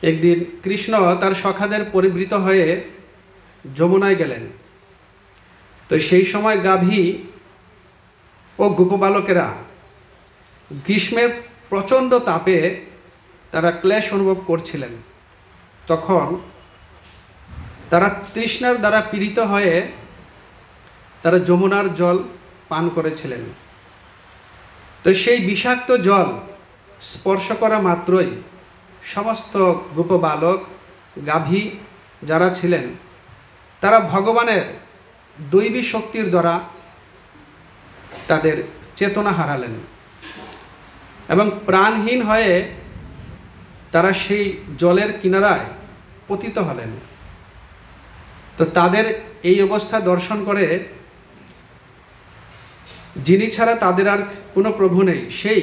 একদিন কৃষ্ণ তার সখাদের পরিবৃত হয়ে যমুনায় গেলেন। তো সেই সময় গাভী ও গোপবালকেরা গ্রীষ্মের প্রচণ্ড তাপে তারা ক্লেশ অনুভব করছিলেন। তখন তারা তৃষ্ণার দ্বারা পীড়িত হয়ে তারা যমুনার জল পান করেছিলেন। তো সেই বিষাক্ত জল স্পর্শ করা মাত্রই সমস্ত গোপবালক গাভী যারা ছিলেন তারা ভগবানের দৈবী শক্তির দ্বারা তাদের চেতনা হারালেন এবং প্রাণহীন হয়ে তারা সেই জলের কিনারায় পতিত হলেন। তো তাদের এই অবস্থা দর্শন করে যিনি ছাড়া তাদের আর কোনো প্রভু নেই, সেই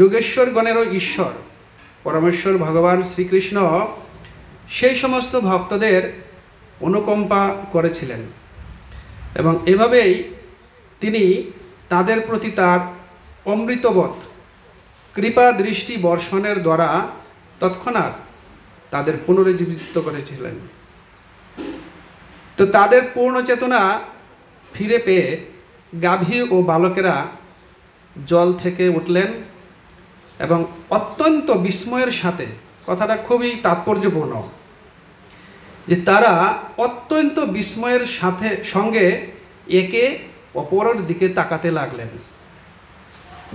যোগেশ্বরগণেরও ঈশ্বর পরমেশ্বর ভগবান শ্রীকৃষ্ণ সেই সমস্ত ভক্তদের অনুকম্পা করেছিলেন এবং এভাবেই তিনি তাদের প্রতি তার অমৃতবৎ কৃপা দৃষ্টি বর্ষণের দ্বারা তৎক্ষণাৎ তাদের পুনরুজ্জীবিত করেছিলেন। তো তাদের পূর্ণ চেতনা ফিরে পেয়ে গাভী ও বালকেরা জল থেকে উঠলেন এবং অত্যন্ত বিস্ময়ের সাথে, কথাটা খুবই তাৎপর্যপূর্ণ যে তারা অত্যন্ত বিস্ময়ের সঙ্গে একে অপরের দিকে তাকাতে লাগলেন।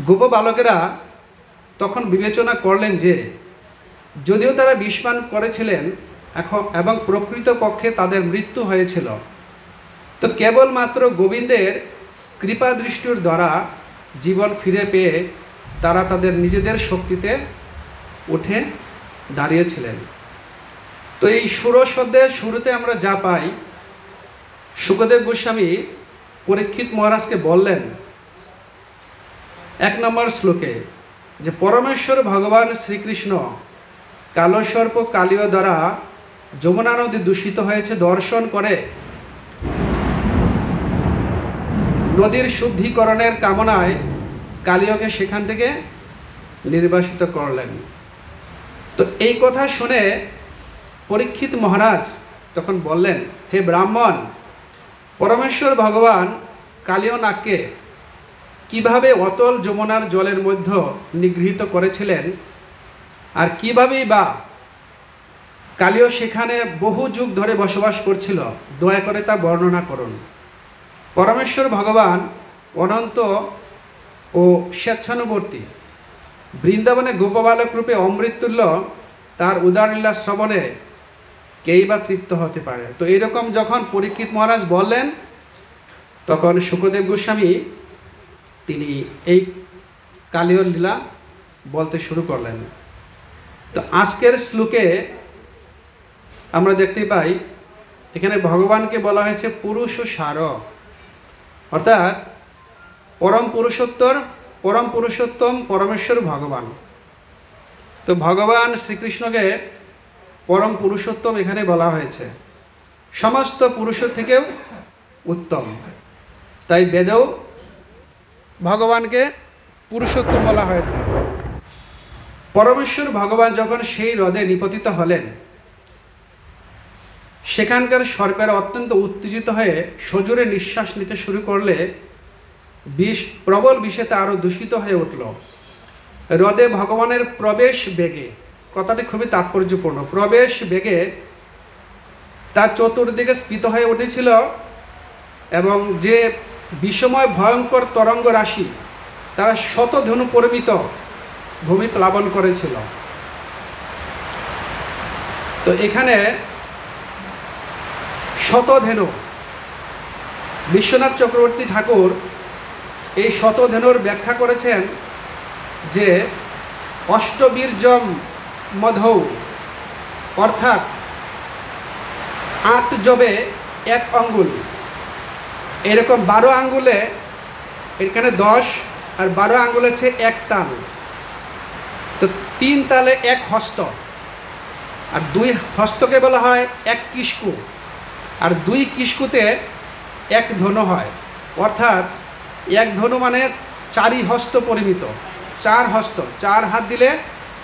গোপ বালকেরা তখন বিবেচনা করলেন যে যদিও তারা বিষপান করেছিলেন এবং প্রকৃতপক্ষে তাদের মৃত্যু হয়েছিল, তো কেবলমাত্র গোবিন্দের কৃপা দৃষ্টির দ্বারা জীবন ফিরে পেয়ে তারা তাদের নিজেদের শক্তিতে উঠে দাঁড়িয়েছিলেন। তো এই ষোড়শোধ্যায়ের শুরুতে আমরা যা পাই, শুকদেব গোস্বামী পরীক্ষিত মহারাজকে বললেন 1 নম্বর শ্লোকে যে পরমেশ্বর ভগবান শ্রীকৃষ্ণ কালসর্প কালীয় দ্বারা যমুনা নদী দূষিত হয়েছে দর্শন করে নদীর শুদ্ধিকরণের কামনায় কালীয়কে সেখান থেকে নির্বাসিত করলেন। তো এই কথা শুনে পরীক্ষিত মহারাজ তখন বললেন, হে ব্রাহ্মণ, পরমেশ্বর ভগবান কালীয় নাগকে কিভাবে অতল যমুনার জলের মধ্যে নিগৃহীত করেছিলেন আর কিভাবেই বা কালীয় সেখানে বহু যুগ ধরে বসবাস করছিল, দয়া করে তা বর্ণনা করুন। পরমেশ্বর ভগবান অনন্ত ও স্বেচ্ছানুবর্তী, বৃন্দাবনে গোপবালক রূপে অমৃততুল্য, তার উদারলীলা শ্রবণে কেই বা তৃপ্ত হতে পারে। তো এইরকম যখন পরীক্ষিত মহারাজ বললেন, তখন শুকদেব গোস্বামী তিনি এই কালীয় লীলা বলতে শুরু করলেন। তো আজকের শ্লোকে আমরা দেখতে পাই এখানে ভগবানকে বলা হয়েছে পুরুষ সার, অর্থাৎ পরম পুরুষোত্তম পরমেশ্বর ভগবান। তো ভগবান শ্রীকৃষ্ণকে পরম পুরুষোত্তম এখানে বলা হয়েছে, সমস্ত পুরুষের থেকেও উত্তম। তাই বেদেও ভগবানকে পুরুষোত্তম বলা হয়েছে। পরমেশ্বর ভগবান যখন সেই হ্রদে নিপতিত হলেন, সেখানকার সর্পের অত্যন্ত উত্তেজিত হয়ে সজোরে নিঃশ্বাস নিতে শুরু করলে প্রবল বিষেতে আরও দূষিত হয়ে উঠল। হ্রদে ভগবানের প্রবেশ বেগে, কথাটি খুবই তাৎপর্যপূর্ণ, প্রবেশ বেগে তার চতুর্দিকে স্ফীত হয়ে উঠেছিল এবং যে বিষময় ভয়ঙ্কর তরঙ্গ রাশি তারা শতধনু পরিমিত ভূমি প্লাবন করেছিল। তো এখানে শতধেনু, বিশ্বনাথ চক্রবর্তী ঠাকুর এই শতধেনুর ব্যাখ্যা করেছেন যে অষ্টবীর্যম মধৌ, অর্থাৎ 8 জবে 1 আঙ্গুল, এরকম 12 আঙ্গুলে, এখানে 10 আর 12 আঙ্গুল হচ্ছে 1 তাল। তো 3 তালে 1 হস্ত, আর 2 হস্তকে বলা হয় 1 কিস্কু, আর 2 কিস্কুতে 1 ধনু হয়, অর্থাৎ 1 ধনু মানে 4 হস্ত পরিমিত, 4 হস্ত, 4 হাত দিলে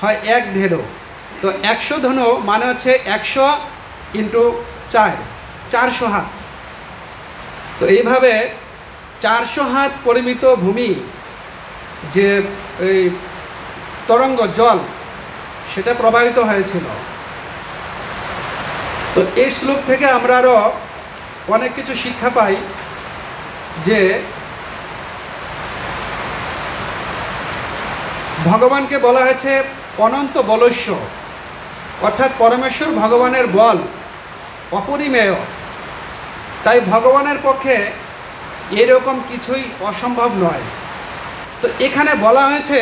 হয় 1 ধেনু। তো 100 ধনু মানে হচ্ছে 100 ইন্টু 4, 400 হাত। তো এইভাবে 400 হাত পরিমিত ভূমি যে এই তরঙ্গ জল সেটা প্রবাহিত হয়েছিল। তো এই শ্লোক থেকে আমরা আরও অনেক কিছু শিক্ষা পাই, যে ভগবানকে বলা হয়েছে অনন্ত বলস্য, অর্থাৎ পরমেশ্বর ভগবানের বল অপরিমেয়। তাই ভগবানের পক্ষে এরকম কিছুই অসম্ভব নয়। তো এখানে বলা হয়েছে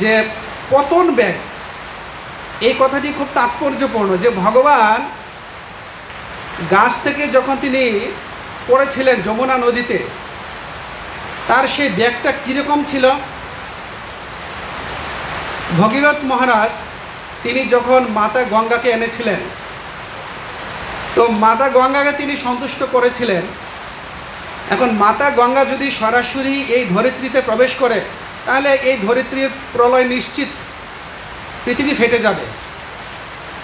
যে পতন বেগ, এই কথাটি খুব তাৎপর্যপূর্ণ, যে ভগবান গাছ থেকে যখন তিনি পড়েছিলেন যমুনা নদীতে, তার সেই বেগটা কীরকম ছিল। ভগীরথ মহারাজ তিনি যখন মাতা গঙ্গাকে এনেছিলেন, তো মাতা গঙ্গাকে তিনি সন্তুষ্ট করেছিলেন। এখন মাতা গঙ্গা যদি সরাসরি এই ধরিত্রীতে প্রবেশ করে, তাহলে এই ধরিত্রীর প্রলয় নিশ্চিত, পৃথিবী ফেটে যাবে।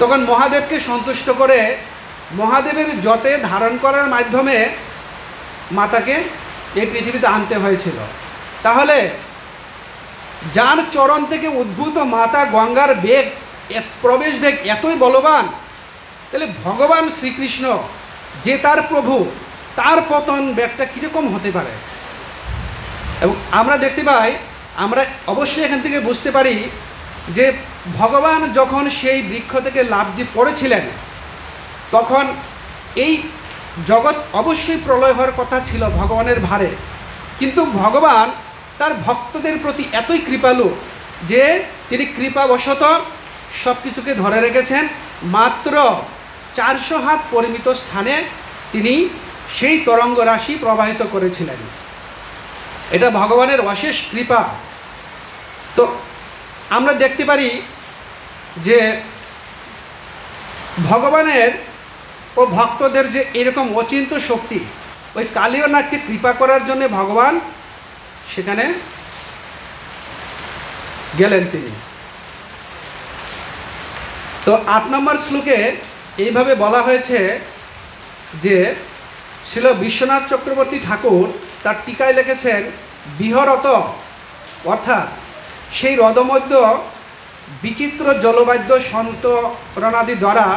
তখন মহাদেবকে সন্তুষ্ট করে মহাদেবের জটে ধারণ করার মাধ্যমে মাতাকে এই পৃথিবীতে আনতে হয়েছিল। তাহলে যার চরণ থেকে উদ্ভূত মাতা গঙ্গার বেগ, প্রবেশ বেগ এতই বলবান, তাহলে ভগবান শ্রীকৃষ্ণ যে তার প্রভু, তার পতন বেগটা কীরকম হতে পারে। এবং আমরা দেখতে পাই, আমরা অবশ্যই এখান থেকে বুঝতে পারি যে ভগবান যখন সেই বৃক্ষ থেকে লাফ দিয়ে পড়েছিলেন, তখন এই জগৎ অবশ্যই প্রলয় হওয়ার কথা ছিল ভগবানের ভারে। কিন্তু ভগবান তার ভক্তদের প্রতি এতই কৃপালু যে তিনি কৃপাবশত সব কিছুকে ধরে রেখেছেন। মাত্র 400 হাত পরিমিত স্থানে তিনি সেই তরঙ্গ রাশি প্রবাহিত করেছিলেন। এটা ভগবানের অশেষ কৃপা। তো আমরা দেখতে পারি যে ভগবানের ও ভক্তদের যে এরকম অচিন্ত শক্তি, ওই কালীয় নাগকে কৃপা করার জন্য ভগবান সেখানে গেলেন তিনি। তো 8 নম্বর শ্লোকে এইভাবে বলা হয়েছে যে শ্রীল বিশ্বনাথ চক্রবর্তী ঠাকুর তার টিকায় লিখেছেন, বিহরত অর্থাৎ সেই হ্রদমধ্য বিচিত্র জলবাদ্য সন্তরণাদি দ্বারা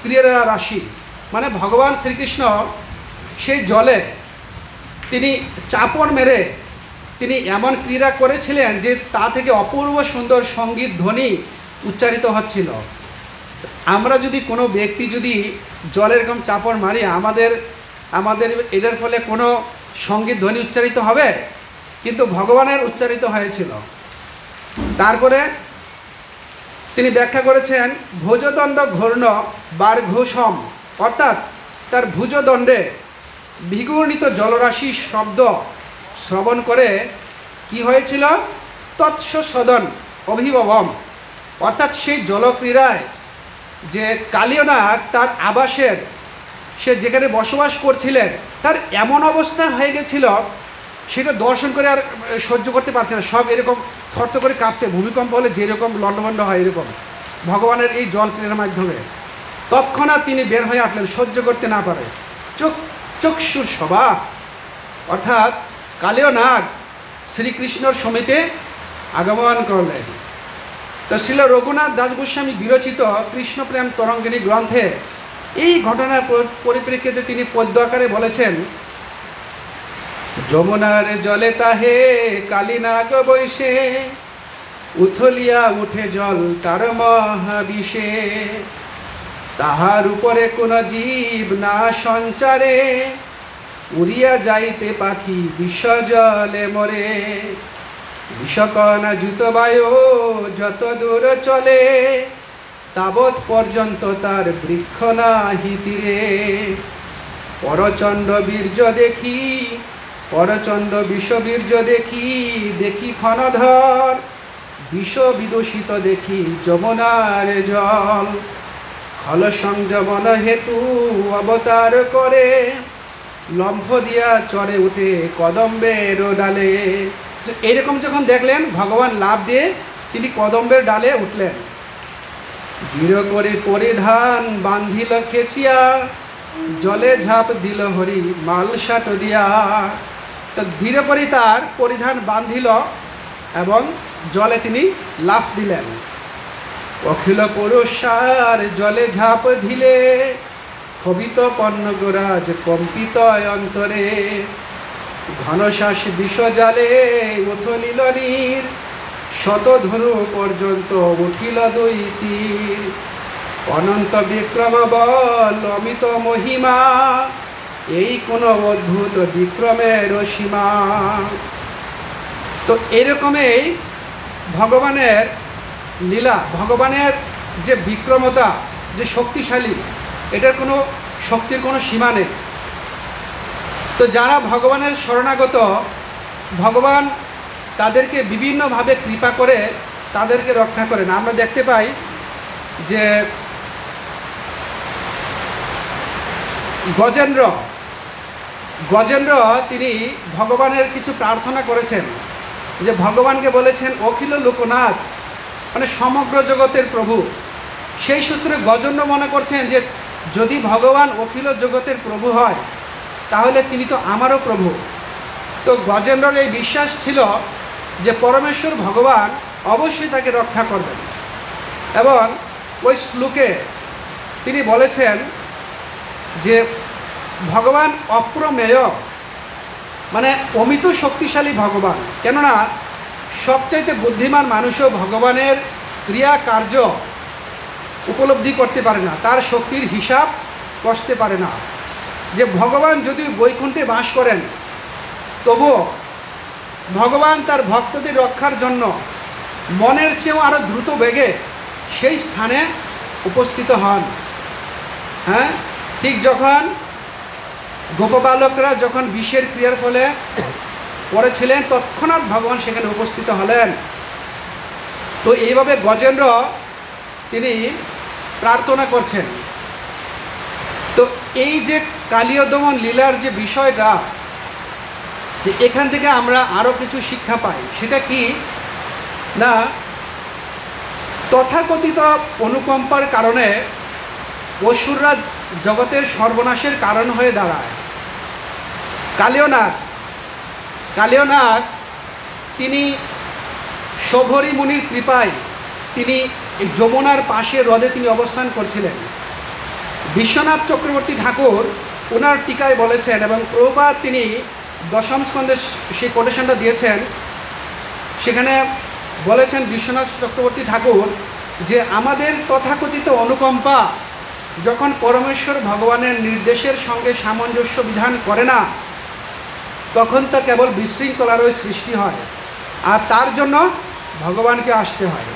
ক্রিয়া রাশি, মানে ভগবান শ্রীকৃষ্ণ সেই জলে তিনি চাপড় মেরে তিনি এমন ক্রীড়া করেছিলেন যে তা থেকে অপূর্ব সুন্দর সঙ্গীত ধ্বনি উচ্চারিত হচ্ছিল। আমরা যদি কোনো ব্যক্তি যদি জলের এরকম চাপড় মারি, আমাদের এটার ফলে কোনো সঙ্গীত ধ্বনি উচ্চারিত হবে? কিন্তু ভগবানের উচ্চারিত হয়েছিল। তারপরে তিনি ব্যাখ্যা করেছেন, ভুজদণ্ড ঘূর্ণ বার্ঘোষম, অর্থাৎ তার ভুজদণ্ডে বিঘূর্ণিত জলরাশি শব্দ শ্রবণ করে কি হয়েছিল, তৎস সদন অভিভবম, অর্থাৎ সেই জলক্রীড়ায় যে কালীয়নাগ তার আবাসের, সে যেখানে বসবাস করছিলেন, তার এমন অবস্থা হয়ে গেছিল, সেটা দর্শন করে আর সহ্য করতে পারছে না। সব এরকম থরথ করে কাঁপছে, ভূমিকম্প হলে যেরকম লণ্ডভণ্ড হয় এরকম ভগবানের এই জল ক্রীড়ার মাধ্যমে। তৎক্ষণাৎ তিনি বের হয়ে আসলেন, সহ্য করতে না পারে। চক্ষুর সভা, অর্থাৎ কালীয় নাগ শ্রীকৃষ্ণর সমীপে আগমন করলেন। তো শ্রীল রঘুনাথ দাস গোস্বামী বিরচিত কৃষ্ণপ্রেম তরঙ্গিনী গ্রন্থে এই ঘটনার পরিপ্রেক্ষিতে তিনি পদ্য আকারে বলেছেন, যমুনার জলে তাহে কালী নাগ বৈশে, উথলিয়া উঠে জল তার মহাবিষে, তাহার উপরে কোন জীব না সঞ্চারে, উড়িয়া যাইতে পাখি বিশ্ব জলে মরে, বিষকণা জুত বায়ু যত দূর চলে, তাবৎ পর্যন্ত তার বৃক্ষ নাহি তীরে, পরচণ্ড বীর্য দেখি, পরচণ্ড বিষবীর্য দেখি, দেখি ক্ষণধর, বিষ বিদূষিত দেখি যমুনার জল, খল সংযমন হেতু অবতার করে, লম্ফ দিয়া চড়ে উঠে কদম্বের ডালে। এইরকম যখন দেখলেন, ভগবান লাফ দিয়ে তিনি কদম্বের ডালে উঠলেন। দৃঢ় করে পরিধান বান্ধিল খেচিয়া, জলে ঝাঁপ দিল হরি মালসাট দিয়া। তো দৃঢ় করে তার পরিধান বান্ধিল এবং জলে তিনি লাফ দিলেন। অখিল পুরুষার জলে ঝাঁপ দিলে, কবিত পন্নগরাজ কম্পিত অন্তরে। ঘনশ্বাস বিষজালে উথলিল নীর, শতধনু পর্যন্ত উঠিল দুই তীর। অনন্ত বিক্রম বল অমিত মহিমা, এই কোন অদ্ভুত বিক্রমের সীমা। তো এরকমই ভগবানের লীলা, ভগবানের যে বিক্রমতা, যে শক্তিশালী, এটার কোনো শক্তির কোনো সীমা নেই। তো যারা ভগবানের শরণাগত, ভগবান তাদেরকে বিভিন্নভাবে কৃপা করে তাদেরকে রক্ষা করেন। আমরা দেখতে পাই যে গজেন্দ্র তিনি ভগবানের কিছু প্রার্থনা করেছেন, যে ভগবানকে বলেছেন অখিল লোকনাথ, মানে সমগ্র জগতের প্রভু। সেই সূত্রে গজেন্দ্র মনে করছেন যে যদি ভগবান অখিল জগতের প্রভু হয় তাহলে তিনি তো আমারও প্রভু। তো গজেন্দ্রের এই বিশ্বাস ছিল যে পরমেশ্বর ভগবান অবশ্যই তাকে রক্ষা করবেন। এবং ওই শ্লোকে তিনি বলেছেন যে ভগবান অপ্রমেয়, মানে অমিত শক্তিশালী ভগবান। কেননা সবচাইতে বুদ্ধিমান মানুষও ভগবানের ক্রিয়া কার্য উপলব্ধি করতে পারে না, তার শক্তির হিসাব কষতে পারে না। যে ভগবান যদি বৈকুণ্ঠে বাস করেন, তবুও ভগবান তার ভক্তদের রক্ষার জন্য মনের চেয়েও আরও দ্রুত বেগে সেই স্থানে উপস্থিত হন। হ্যাঁ, ঠিক যখন গোপবালকরা যখন বিষের ক্রিয়ার ফলে পড়েছিলেন, তৎক্ষণাৎ ভগবান সেখানে উপস্থিত হলেন। তো এইভাবে গজেন্দ্র তিনি প্রার্থনা করছেন। তো এই যে কালীয় দমন লীলার যে বিষয়টা, যে এখান থেকে আমরা আরও কিছু শিক্ষা পাই। সেটা কি না, তথাকথিত অনুকম্পার কারণে অসুররা জগতের সর্বনাশের কারণ হয়ে দাঁড়ায়। কালীয়নাগ তিনি শবরী মুনির কৃপায় তিনি এই যমুনার পাশে হ্রদে তিনি অবস্থান করছিলেন। বিশ্বনাথ চক্রবর্তী ঠাকুর ওনার টিকায় বলেছেন, এবং প্রভুপাদ তিনি দশম স্কন্ধে সেই কোটেশনটা দিয়েছেন। সেখানে বলেছেন বিশ্বনাথ চক্রবর্তী ঠাকুর যে আমাদের তথাকথিত অনুকম্পা যখন পরমেশ্বর ভগবানের নির্দেশের সঙ্গে সামঞ্জস্য বিধান করে না, তখন তা কেবল বিশৃঙ্খলারই সৃষ্টি হয়, আর তার জন্য ভগবানকে আসতে হয়।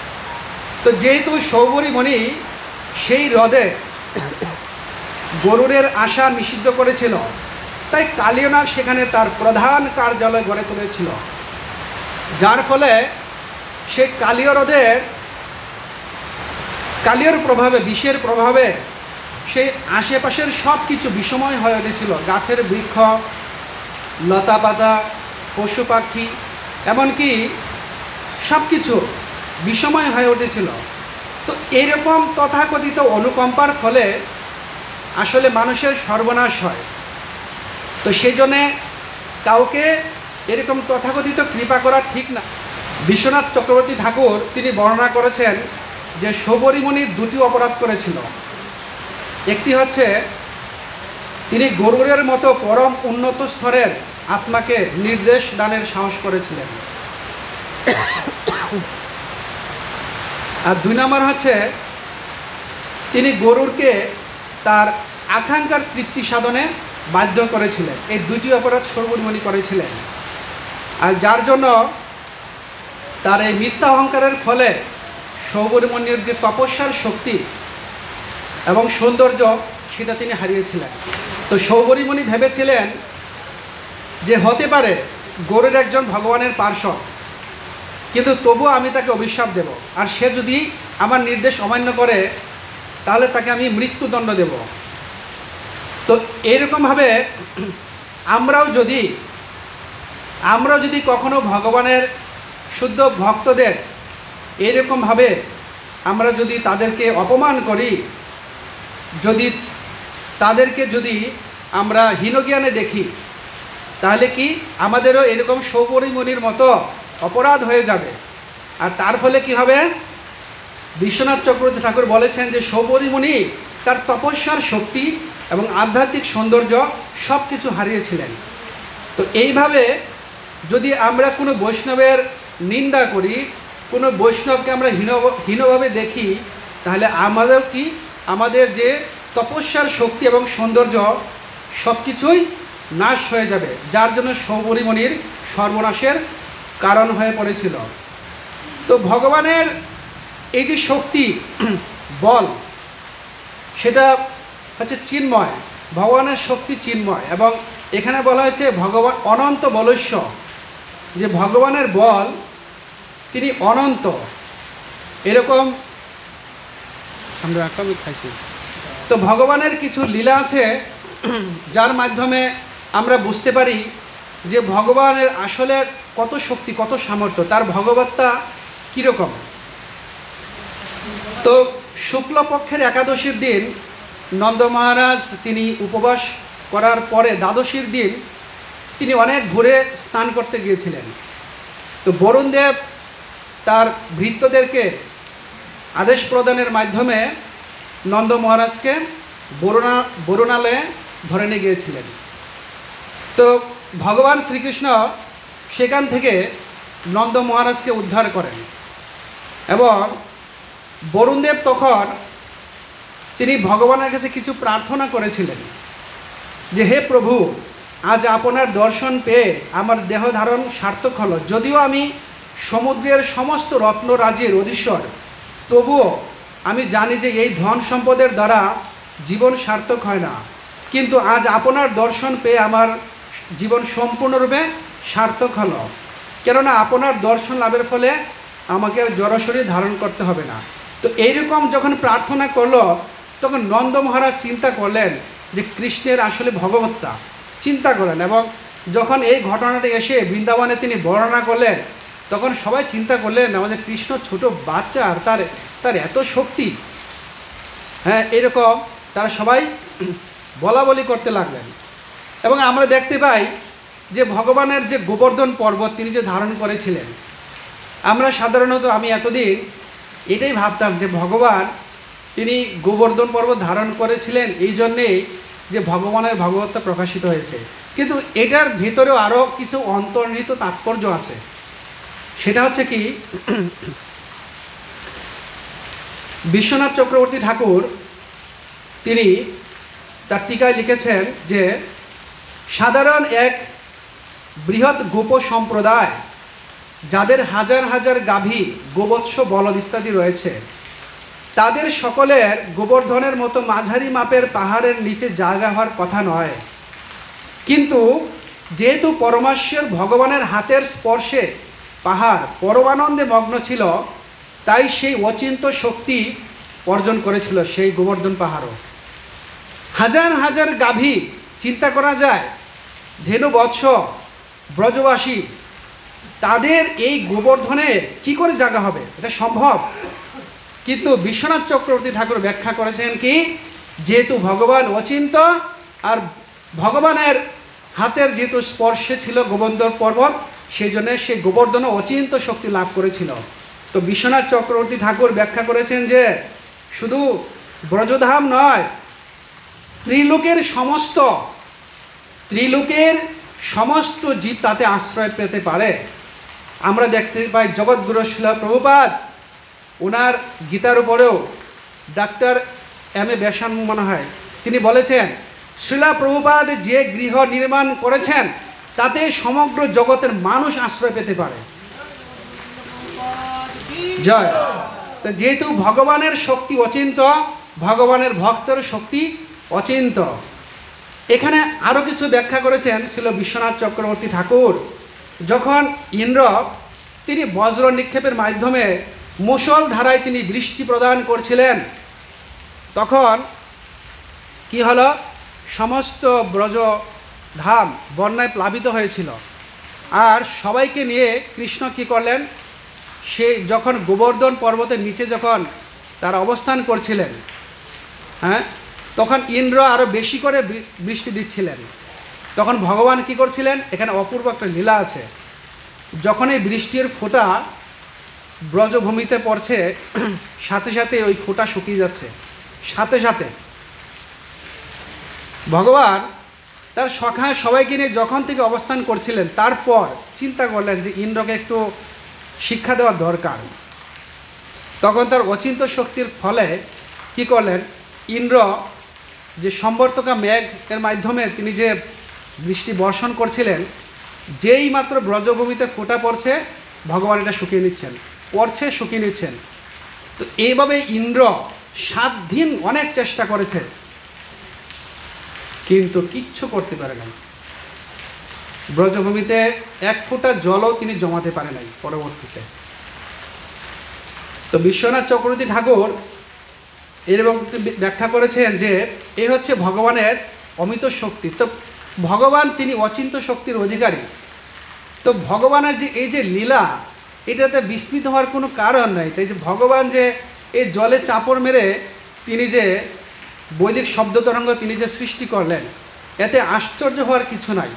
তো যেহেতু সৌবরী মণি সেই হ্রদে গরুড়ের আসা নিষিদ্ধ করেছিল, তাই কালীয়নাগ সেখানে তার প্রধান কার্যালয় গড়ে তুলেছিল, যার ফলে সেই কালীয় হ্রদের কালীয়র প্রভাবে, বিষের প্রভাবে সেই আশেপাশের সব কিছু বিষময় হয়ে উঠেছিল। গাছের বৃক্ষ, লতা পাতা, পশু পাখি, এমনকি সব কিছু বিষময় হয়ে উঠেছিল। তো এইরকম তথাকথিত অনুকম্পার ফলে আসলে মানুষের সর্বনাশ হয়। তো সেই জন্যে কাউকে এরকম তথাকথিত কৃপা করা ঠিক না। বিশ্বনাথ চক্রবর্তী ঠাকুর তিনি বর্ণনা করেছেন যে শবরী মুনি দুটি অপরাধ করেছিল। একটি হচ্ছে তিনি গরুড়ের মতো পরম উন্নত স্তরের আত্মাকে নির্দেশ দানের সাহস করেছিলেন, আর দুই নম্বর হচ্ছে তিনি গরুড়কে তার আকাঙ্ক্ষার তৃপ্তি সাধনে বাধ্য করেছিলেন। এই দুটি অপরাধ শবরী মুনি করেছিলেন, আর যার জন্য তার এই মিথ্যা অহংকারের ফলে শবরী মুনির যে তপস্যার শক্তি এবং সৌন্দর্য সেটা তিনি হারিয়েছিলেন। তো শবরী মুনি ভেবেছিলেন যে হতে পারে গরুর একজন ভগবানের পার্শ্বদ, কিন্তু তবুও আমি তাকে অভিশাপ দেব, আর সে যদি আমার নির্দেশ অমান্য করে তাহলে তাকে আমি মৃত্যুদণ্ড দেব। তো এইরকমভাবে আমরাও যদি কখনো ভগবানের শুদ্ধ ভক্তদের এইরকমভাবে আমরা যদি তাদেরকে অপমান করি, যদি তাদেরকে যদি আমরা হীনজ্ঞানে দেখি, তাহলে কি আমাদেরও এরকম সৌপরিমণির মতো অপরাধ হয়ে যাবে। আর তার ফলে কি হবে? বিশ্বনাথ চক্রবর্তী ঠাকুর বলেছেন যে সৌপরিমণি তার তপস্যার শক্তি এবং আধ্যাত্মিক সৌন্দর্য সব কিছু হারিয়েছিলেন। তো এইভাবে যদি আমরা কোনো বৈষ্ণবের নিন্দা করি, কোনো বৈষ্ণবকে আমরা হীনভাবে দেখি, তাহলে আমাদের যে তপস্যার শক্তি এবং সৌন্দর্য সব কিছুই নাশ হয়ে যাবে, যার জন্য সৌপরিমণির সর্বনাশের কারণ হয়ে পড়েছিল। তো ভগবানের এই যে শক্তি বল, সেটা হচ্ছে চিন্ময়। ভগবানের শক্তি চিন্ময়, এবং এখানে বলা হয়েছে ভগবান অনন্ত বলস্য, যে ভগবানের বল তিনি অনন্ত। এরকম আমরা খাইছি। তো ভগবানের কিছু লীলা আছে যার মাধ্যমে আমরা বুঝতে পারি যে ভগবানের আসলে কত শক্তি, কত সামর্থ্য, তার ভগবত্তা কীরকম। তো শুক্লপক্ষের একাদশীর দিন নন্দ মহারাজ তিনি উপবাস করার পরে দ্বাদশীর দিন তিনি অনেক ঘুরে স্নান করতে গিয়েছিলেন। তো বরুণদেব তার ভৃত্যদেরকে আদেশ প্রদানের মাধ্যমে নন্দ মহারাজকে বরুণালয়ে ধরে নিয়ে গিয়েছিলেন। তো ভগবান শ্রীকৃষ্ণ সেখান থেকে নন্দ মহারাজকে উদ্ধার করেন, এবং বরুণদেব তখন তিনি ভগবানের কাছে কিছু প্রার্থনা করেছিলেন যে হে প্রভু, আজ আপনার দর্শন পেয়ে আমার দেহ ধারণ সার্থক হলো। যদিও আমি সমুদ্রের সমস্ত রত্নরাজির অধীশ্বর, তবুও আমি জানি যে এই ধন সম্পদের দ্বারা জীবন সার্থক হয় না, কিন্তু আজ আপনার দর্শন পেয়ে আমার জীবন সম্পূর্ণরূপে সার্থক হলো। কেননা আপনার দর্শন লাভের ফলে আমাকে আর জড়শরীর ধারণ করতে হবে না। তো এইরকম যখন প্রার্থনা করলো, তখন নন্দ মহারাজ চিন্তা করলেন যে কৃষ্ণের আসলে ভগবত্তা চিন্তা করেন, এবং যখন এই ঘটনাটা এসে বৃন্দাবনে তিনি বর্ণনা করলেন, তখন সবাই চিন্তা করলেন আমাদের কৃষ্ণ ছোট বাচ্চা, আর তার এত শক্তি। হ্যাঁ, এরকম তারা সবাই বলা বলি করতে লাগলেন। এবং আমরা দেখতে পাই যে ভগবানের যে গোবর্ধন পর্বত তিনি যে ধারণ করেছিলেন, আমরা সাধারণত আমি এতদিন এটাই ভাবতাম যে ভগবান তিনি গোবর্ধন পর্বত ধারণ করেছিলেন এই জন্যেই যে ভগবানের ভগবত্তা প্রকাশিত হয়েছে, কিন্তু এটার ভেতরেও আরও কিছু অন্তর্নিহিত তাৎপর্য আছে। সেটা হচ্ছে কি, বিশ্বনাথ চক্রবর্তী ঠাকুর তিনি তার টিকায় লিখেছেন যে সাধারণ এক বৃহৎ গোপ সম্প্রদায়, যাদের হাজার হাজার গাভী, গোবৎস, বলদ ইত্যাদি রয়েছে, তাদের সকলের গোবর্ধনের মতো মাঝারি মাপের পাহাড়ের নিচে জায়গা হওয়ার কথা নয়। কিন্তু যেহেতু পরমেশ্বর ভগবানের হাতের স্পর্শে পাহাড় পরমানন্দে মগ্ন ছিল, তাই সেই অচিন্ত শক্তি অর্জন করেছিল সেই গোবর্ধন পাহাড়ও। হাজার হাজার গাভী, চিন্তা করা যায়, ধেনু বৎস, ব্রজবাসী, তাদের এই গোবর্ধনে কি করে জায়গা হবে? এটা সম্ভব। কিন্তু বিশ্বনাথ চক্রবর্তী ঠাকুর ব্যাখ্যা করেছেন কি, যেহেতু ভগবান অচিন্ত, আর ভগবানের হাতের যেহেতু স্পর্শে ছিল গোবর্ধন পর্বত, সেই জন্য সেই গোবর্ধন অচিন্ত শক্তি লাভ করেছিল। তো বিশ্বনাথ চক্রবর্তী ঠাকুর ব্যাখ্যা করেছেন যে শুধু ব্রজধাম নয়, ত্রিলোকের সমস্ত জীব তাতে আশ্রয় পেতে পারে। আমরা দেখতে পাই জগৎগুরু শিলা প্রভুপাদ, ওনার গীতার উপরেও ডাক্তার এম.এ. বেসান মনে হয় তিনি বলেছেন, শিলা প্রভুপাদ যে গৃহ নির্মাণ করেছেন তাতে সমগ্র জগতের মানুষ আশ্রয় পেতে পারে। জয়। তো যেহেতু ভগবানের শক্তি অচিন্ত, ভগবানের ভক্তের শক্তি অচিন্ত। এখানে আরও কিছু ব্যাখ্যা করেছেন ছিল বিশ্বনাথ চক্রবর্তী ঠাকুর। যখন ইন্দ্র তিনি বজ্র নিক্ষেপের মাধ্যমে মুষল ধারায় তিনি বৃষ্টি প্রদান করছিলেন, তখন কি হলো, সমস্ত ব্রজধাম বন্যায় প্লাবিত হয়েছিল। আর সবাইকে নিয়ে কৃষ্ণ কি করলেন, সে যখন গোবর্ধন পর্বতের নিচে যখন তারা অবস্থান করছিলেন, হ্যাঁ, তখন ইন্দ্র আরও বেশি করে বৃষ্টি দিচ্ছিলেন। তখন ভগবান কি করছিলেন, এখানে অপূর্ব একটা লীলা আছে। যখন এই বৃষ্টির ফোঁটা ব্রজভূমিতে পড়ছে, সাথে সাথে ওই ফোঁটা শুকিয়ে যাচ্ছে, সাথে সাথে ভগবান তার সখায় সবাইকে নিয়ে যখন থেকে অবস্থান করছিলেন, তারপর চিন্তা করলেন যে ইন্দ্রকে একটু শিক্ষা দেওয়া দরকার। তখন তার অচিন্ত শক্তির ফলে কি করলেন, ইন্দ্র যে সম্বর্তকা মেঘ এর মাধ্যমে তিনি যে বৃষ্টি বর্ষণ করছিলেন, যেই মাত্র ব্রজভূমিতে ফোঁটা পড়ছে, ভগবান এটা শুকিয়ে নিচ্ছেন, পড়ছে শুকিয়ে নিচ্ছেন। তো এইভাবে ইন্দ্র 7 দিন অনেক চেষ্টা করেছে, কিন্তু কিচ্ছু করতে পারে নাই। ব্রজভূমিতে 1 ফোঁটা জলও তিনি জমাতে পারে নাই পরবর্তীতে। তো বিশ্বনাথ চক্রবর্তী ঠাকুর এরকম ব্যাখ্যা করেছেন যে এই হচ্ছে ভগবানের অমিত শক্তি। তো ভগবান তিনি অচিন্ত শক্তির অধিকারী। তো ভগবানের যে এই যে লীলা, এটাতে বিস্মিত হওয়ার কোনো কারণ নাই। তাই যে ভগবান যে এই জলে চাপড় মেরে তিনি যে বৈদিক শব্দ তরঙ্গ তিনি যে সৃষ্টি করলেন, এতে আশ্চর্য হওয়ার কিছু নাই।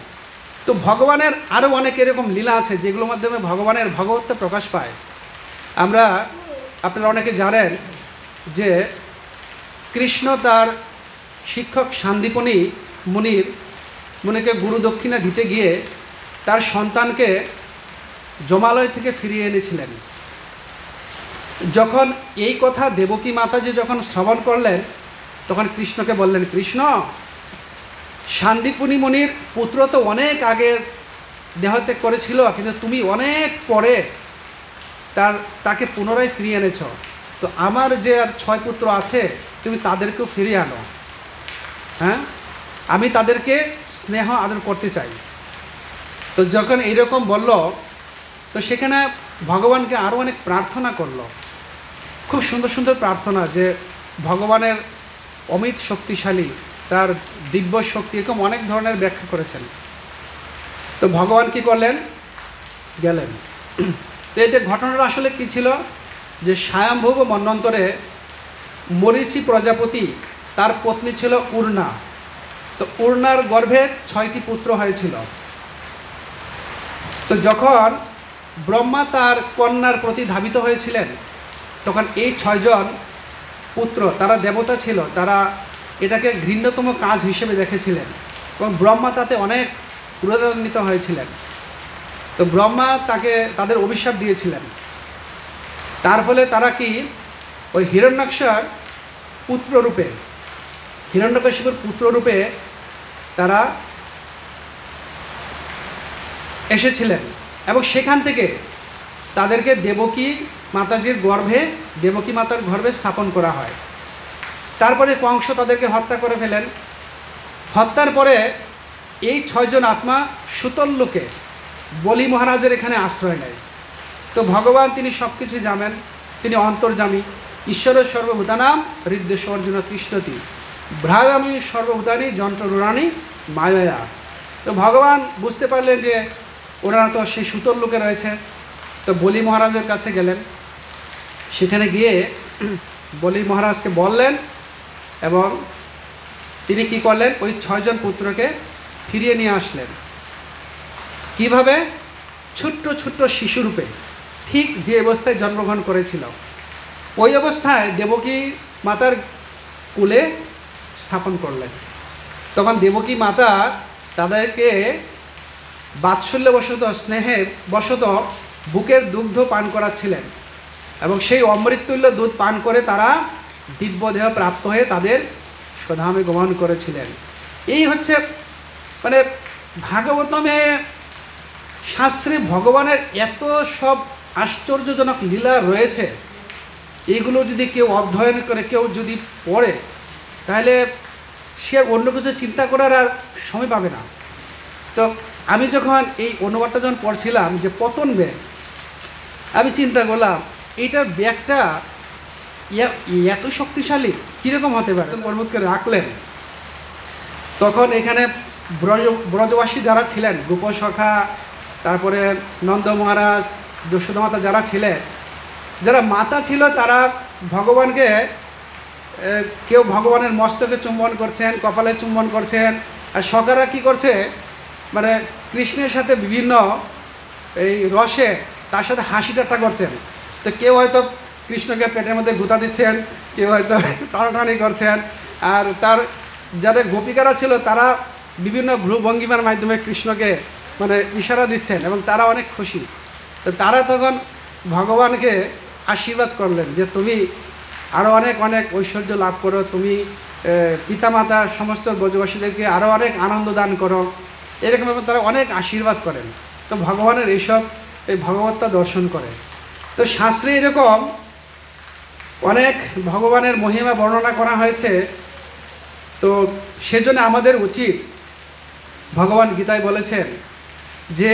তো ভগবানের আরও অনেক এরকম লীলা আছে যেগুলোর মাধ্যমে ভগবানের ভগবত্ব প্রকাশ পায়। আপনারা অনেকে জানেন যে কৃষ্ণ তার শিক্ষক সান্দীপনী মুনিকে গুরু দক্ষিণা দিতে গিয়ে তার সন্তানকে জমালয় থেকে ফিরিয়ে এনেছিলেন। যখন এই কথা দেবকী মাতাজি যখন শ্রবণ করলেন, তখন কৃষ্ণকে বললেন, কৃষ্ণ, সান্দীপনী মুনির পুত্র তো অনেক আগে দেহত্যাগ করেছিল, কিন্তু তুমি অনেক পরে তাকে পুনরায় ফিরিয়ে এনেছ। তো আমার যে আর 6 পুত্র আছে, তুমি তাদেরকেও ফিরিয়ে আনো। হ্যাঁ, আমি তাদেরকে স্নেহ আদর করতে চাই। তো যখন এইরকম বলল, তো সেখানে ভগবানকে আরও অনেক প্রার্থনা করলো, খুব সুন্দর সুন্দর প্রার্থনা, যে ভগবানের অমিত শক্তিশালী, তার দিব্য শক্তি, এরকম অনেক ধরনের ব্যাখ্যা করেছেন। তো ভগবান কি করলেন, গেলেন। তো এটা ঘটনাটা আসলে কি ছিল, যে স্বয়ম্ভুব মন্বন্তরে মরীচি প্রজাপতি, তার পত্নী ছিল উর্ণা। তো উর্ণার গর্ভে 6টি পুত্র হয়েছিল। তো যখন ব্রহ্মা তার কন্যার প্রতি ধাবিত হয়েছিলেন, তখন এই 6 জন পুত্র, তারা দেবতা ছিল, তারা এটাকে ঘৃণ্যতম কাজ হিসেবে দেখেছিলেন এবং ব্রহ্মা তাতে অনেক ক্রোধান্বিত হয়েছিলেন। তো ব্রহ্মা তাদের অভিশাপ দিয়েছিলেন। তার ফলে তারা কি ওই হিরণ্যকশিপুর পুত্ররূপে তারা এসেছিলেন এবং সেখান থেকে তাদেরকে দেবকী মাতাজির গর্ভে, দেবকী মাতার গর্ভে স্থাপন করা হয়। তারপরে কংস তাদেরকে হত্যা করে ফেলেন। হত্যার পরে এই 6 জন আত্মা সুতল্লোকে বলি মহারাজের এখানে আশ্রয় নেয়। তো ভগবান তিনি সব কিছু জানেন, তিনি অন্তর্যামী। ঈশ্বরের সর্বভূতানাম হৃদ্দেশ অর্জুন তৃষ্ণতি ভ্রাগামী সর্বভূতানি যন্ত্ররুণানি মায়া। তো ভগবান বুঝতে পারলেন যে ওনারা তো সেই সুতল্লোকে রয়েছে। তো বলি মহারাজের কাছে গেলেন। সেখানে গিয়ে বলি মহারাজকে বললেন এবং তিনি কি করলেন, ওই 6 জন পুত্রকে ফিরিয়ে নিয়ে আসলেন। কিভাবে, ছোট্ট ছোট্ট শিশুরূপে, ঠিক যে অবস্থায় জন্মগ্রহণ করেছিল ওই অবস্থায় দেবকী মাতার কোলে স্থাপন করলেন। তখন দেবকী মাতা তাদেরকে বাৎসল্যবশত, স্নেহের বশত বুকের দুগ্ধ পান করাচ্ছিলেন এবং সেই অমৃততুল্য দুধ পান করে তারা দিব্যদেহ প্রাপ্ত হয়ে তাদের স্বধামে গমন করেছিলেন। এই হচ্ছে মানে ভাগবতমে, শাস্ত্রে ভগবানের এত সব আশ্চর্যজনক লীলা রয়েছে। এইগুলো যদি কেউ অধ্যয়ন করে, কেউ যদি পড়ে, তাহলে সে অন্য কিছু চিন্তা করার আর সময় পাবে না। তো আমি যখন এই অনুবাদটা যখন পড়ছিলাম যে পতন ব্যাগ, আমি চিন্তা করলাম এইটার ব্যাগটা এত শক্তিশালী কীরকম হতে পারে। পর্বতকে রাখলেন, তখন এখানে ব্রজবাসী যারা ছিলেন, গোপসখা, তারপরে নন্দ মহারাজ, যশোদা মাতা যারা ছিলেন, যারা মাতা ছিল তারা ভগবানকে কেউ ভগবানের মস্তকে চুম্বন করছেন, কপালে চুম্বন করছেন, আর সখারা কি করছে, মানে কৃষ্ণের সাথে বিভিন্ন এই রসে তার সাথে হাসি ঠাট্টা করছেন। তো কেউ হয়তো কৃষ্ণকে পেটের মধ্যে গুঁতা দিচ্ছেন, কেউ হয়তো টানাটানি করছেন, আর তার যারা গোপিকারা ছিল তারা বিভিন্ন ভ্রুভঙ্গিমার মাধ্যমে কৃষ্ণকে মানে ইশারা দিচ্ছেন এবং তারা অনেক খুশি। তো তারা তখন ভগবানকে আশীর্বাদ করলেন যে তুমি আরও অনেক অনেক ঐশ্বর্য লাভ করো, তুমি পিতামাতা সমস্ত ব্রজবাসীদেরকে আরও অনেক আনন্দ দান করো, এরকমভাবে তারা অনেক আশীর্বাদ করেন। তো ভগবানের এইসব এই ভগবত্তা দর্শন করে। তো শাস্ত্রে এরকম অনেক ভগবানের মহিমা বর্ণনা করা হয়েছে। তো সেজন্য আমাদের উচিত, ভগবান গীতায় বলেছেন যে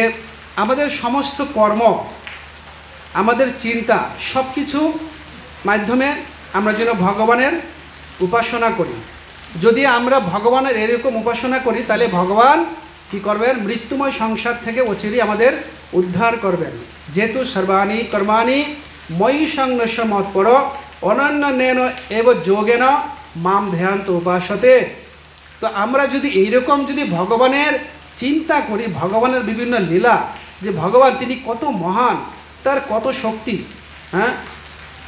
আমাদের সমস্ত কর্ম, আমাদের চিন্তা, সব কিছু মাধ্যমে আমরা যেন ভগবানের উপাসনা করি। যদি আমরা ভগবানের এরকম উপাসনা করি তাহলে ভগবান কি করবেন, মৃত্যুময় সংসার থেকে অচিরেই আমাদের উদ্ধার করবেন। যেহেতু সর্বাণি কর্মাণি ময়ি সংন্যস্য মৎপর অনন্যেন এব যোগেন মাম ধ্যান্ত উপাসতে। তো আমরা যদি এইরকম যদি ভগবানের চিন্তা করি, ভগবানের বিভিন্ন লীলা, যে ভগবান তিনি কত মহান, তার কত শক্তি, হ্যাঁ,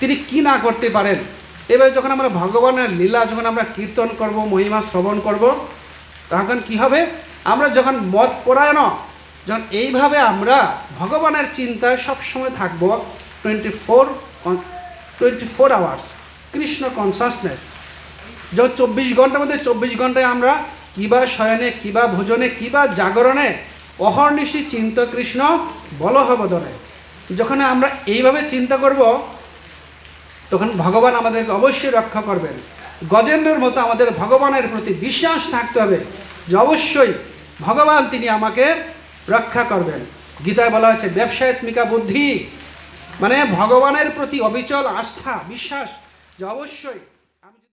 তিনি কি না করতে পারেন, এবার যখন আমরা ভগবানের লীলা যখন আমরা কীর্তন করব, মহিমা শ্রবণ করব, তখন কি হবে, আমরা যখন মত পরায়ণ, যখন এইভাবে আমরা ভগবানের চিন্তায় সবসময় থাকবো, 24 আওয়ার্স কৃষ্ণ কনসাসনেস, যখন 24 ঘন্টার মধ্যে 24 ঘন্টায় আমরা কিবা শয়নে, কিবা ভোজনে, কিবা জাগরণে অহর্নিশি চিন্ত কৃষ্ণ বলহবদনে, যখন আমরা এইভাবে চিন্তা করব তখন ভগবান আমাদেরকে অবশ্যই রক্ষা করবেন। গজেন্দ্রের মতো আমাদের ভগবানের প্রতি বিশ্বাস থাকতে হবে যে অবশ্যই ভগবান তিনি আমাকে রক্ষা করবেন। গীতায় বলা হয়েছে ব্যবসায়ত্মিকা বুদ্ধি, মানে ভগবানের প্রতি অবিচল আস্থা, বিশ্বাস যে অবশ্যই